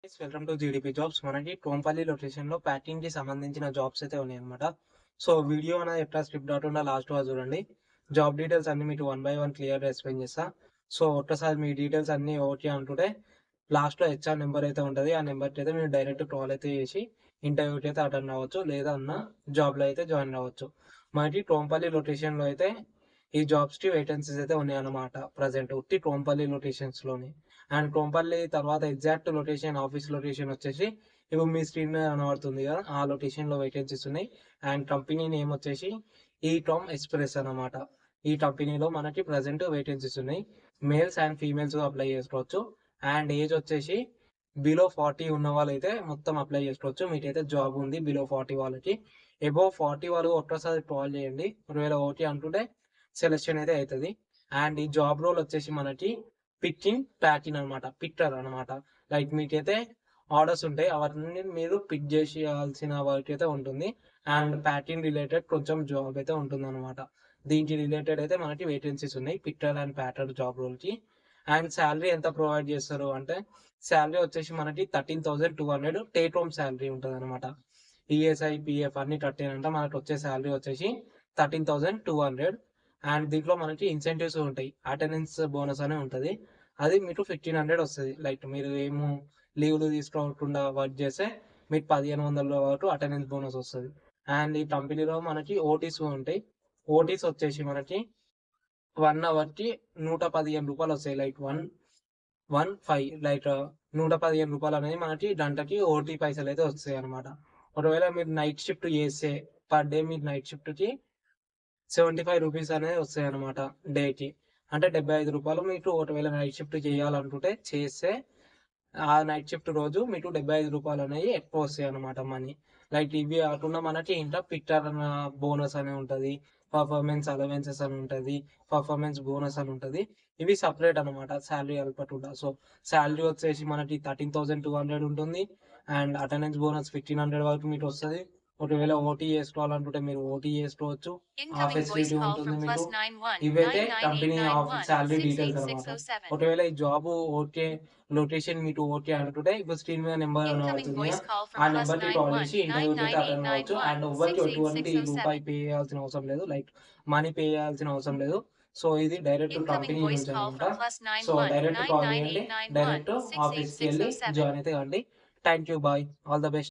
Welcome to GDP jobs. మనకి టోంపల్లి location లో packing కి సంబంధించిన జాబ్స్ అయితే ఉన్నాయి అనమాట. సో వీడియో అనేది ఎట్లా స్క్రిప్ట్ కాకుండా లాస్ట్ వరకు చూడండి. జాబ్ డీటెయిల్స్ అన్ని మీకు వన్ బై వన్ క్లియర్ గా ఎక్స్ప్లెయిన్ చేస్తా. సో ఒక్కసారి మీ డీటెయిల్స్ అన్ని ఓకే అంటుంటే లాస్ట్ లో హెచ్ఆర్ నెంబర్ అయితే ఉంటుంది. ఆ నెంబర్ అయితే మీరు డైరెక్ట్ కాల్ అయితే చేసి ఇంటర్వ్యూకి అయితే అటెండ్ అవ్వచ్చు, లేదా అన్న జాబ్ లో అయితే జాయిన్ అవ్వచ్చు. మనకి టోంపల్లి లొకేషన్ లో అయితే ఈ జాబ్స్ కి వేకెన్సీస్ అయితే ఉన్నాయి అన్నమాట. ప్రజెంట్ ఉట్టి టోంపల్లి లొకేషన్స్ లోని. అండ్ కోంపల్లి తర్వాత ఎగ్జాక్ట్ లొకేషన్ ఆఫీస్ లొకేషన్ వచ్చేసి ఇప్పుడు మీ స్క్రీన్ మీద కనబడుతుంది కదా, ఆ లొకేషన్ లో వేకెన్సీస్ ఉన్నాయి. అండ్ కంపెనీ నేమ్ వచ్చేసి ఈ టామ్ ఎక్స్ప్రెస్ అన్నమాట. ఈ కంపెనీలో మనకి ప్రజెంట్ వేకెన్సీస్ ఉన్నాయి. మేల్స్ అండ్ ఫీమేల్స్ అప్లై చేసుకోవచ్చు. అండ్ ఏజ్ వచ్చేసి బిలో 40 ఉన్న వాళ్ళైతే మొత్తం అప్లై చేసుకోవచ్చు. మీకైతే జాబ్ ఉంది బిలో 40 వాళ్ళకి. అబోవ్ 40 వాళ్ళు ఒక్కసారి కాల్ చేయండి. ఒకవేళ ఓకే అంటుంటే సెలెక్షన్ అయితే అవుతుంది. అండ్ ఈ జాబ్ రోల్ వచ్చేసి మనకి పికింగ్ ప్యాకింగ్ అనమాట, పిక్టర్ అనమాట. లైక్ మీకైతే ఆర్డర్స్ ఉంటాయి, అవన్నీ మీరు పిక్ చేయాల్సిన వర్క్ అయితే ఉంటుంది. అండ్ ప్యాకింగ్ రిలేటెడ్ కొంచెం జాబ్ అయితే ఉంటుంది అనమాట. దీనికి రిలేటెడ్ అయితే మనకి వేకెన్సీస్ ఉన్నాయి పిక్టర్ అండ్ ప్యాటర్ జాబ్ రోల్ కి. అండ్ శాలరీ ఎంత ప్రొవైడ్ చేస్తారు అంటే, శాలరీ వచ్చేసి మనకి 13,200 టేక్ హోమ్ శాలరీ ఉంటుంది అనమాట. ఈఎస్ఐ పిఎఫ్ అన్ని కట్టేనంట మనకి వచ్చే శాలరీ వచ్చేసి 13,200. అండ్ దీంట్లో మనకి ఇన్సెంటివ్స్ ఉంటాయి. అటెండెన్స్ బోనస్ అనే ఉంటుంది. అది మీకు 1,500 వస్తుంది. లైక్ మీరు ఏమో లీవ్లు తీసుకోకుండా వర్క్ చేస్తే మీకు 1,500 వరకు అటెండెన్స్ బోనస్ వస్తుంది. అండ్ ఈ కంపెనీలో మనకి ఓటీస్ ఉంటాయి. ఓటీస్ వచ్చేసి మనకి 1 అవర్కి 115 రూపాయలు వస్తాయి. లైక్ 115 లైక్ 115 రూపాయలు అనేది మనకి గంటకి ఓటీ పైసలు అయితే వస్తాయి అనమాట. ఒకవేళ మీరు నైట్ షిఫ్ట్ చేస్తే పర్ డే మీరు నైట్ షిఫ్ట్ కి 75 రూపీస్ అనేది వస్తాయి అనమాట డేకి. అంటే 75 రూపాయలు మీకు ఒకవేళ నైట్ షిఫ్ట్ చేయాలనుకుంటే చేస్తే ఆ నైట్ షిఫ్ట్ రోజు మీకు 75 రూపాయలు అనేవి ఎక్కువ వస్తాయి అనమాట మనీ. లైక్ ఇవి కాకుండా మనకి ఇంకా పిక్టర్ అన్న బోనస్ అని ఉంటుంది, పర్ఫార్మెన్స్ అలవెన్సెస్ అని ఉంటుంది, పర్ఫార్మెన్స్ బోనస్ అని ఉంటుంది. ఇవి సపరేట్ అనమాట శాలరీ కలపకుండా. సో శాలరీ వచ్చేసి మనకి 13,200 ఉంటుంది. అండ్ అటెండెన్స్ బోనస్ 1,500 వరకు మీకు వస్తుంది. ఒకవేళ ఓటీ చేసుకోవాలనుకుంటే మీరు ఓటీ చేసుకోవచ్చు. ఆ Incoming voice ఫెసిలిటీ call ఉంటుంది from మీకు. ఇవైతే కంపెనీ ఆఫీస్ శాలరీ డీటెయిల్స్ అనమాట. +91 ఒకవేళ ఈ జాబ్ ఓకే, లొకేషన్ మీకు ఓకే అనుకుంటే ఇప్పుడు స్క్రీన్ మీద నెంబర్ Incoming కనబడుతుంది కదా, voice call ఆ from నెంబర్ కి కాల్ చేసి ఇంటర్వ్యూకి అయితే అటెండ్ అవ్వచ్చు. అండ్ ఎవ్వరికి ఎటువంటి రూపాయి 999168607. పే చేయాల్సిన అవసరం లేదు. లైక్ మనీ పే చేయాల్సిన అవసరం లేదు. సో ఇది డైరెక్ట్ Incoming కంపెనీ voice నుంచి call అనమాట. from సో డైరెక్ట్ కాల్ చేయండి, డైరెక్ట్ ఆఫీస్కి వెళ్ళి జాయిన్ +91 అయితే కండి. Thank you, bye, all the best.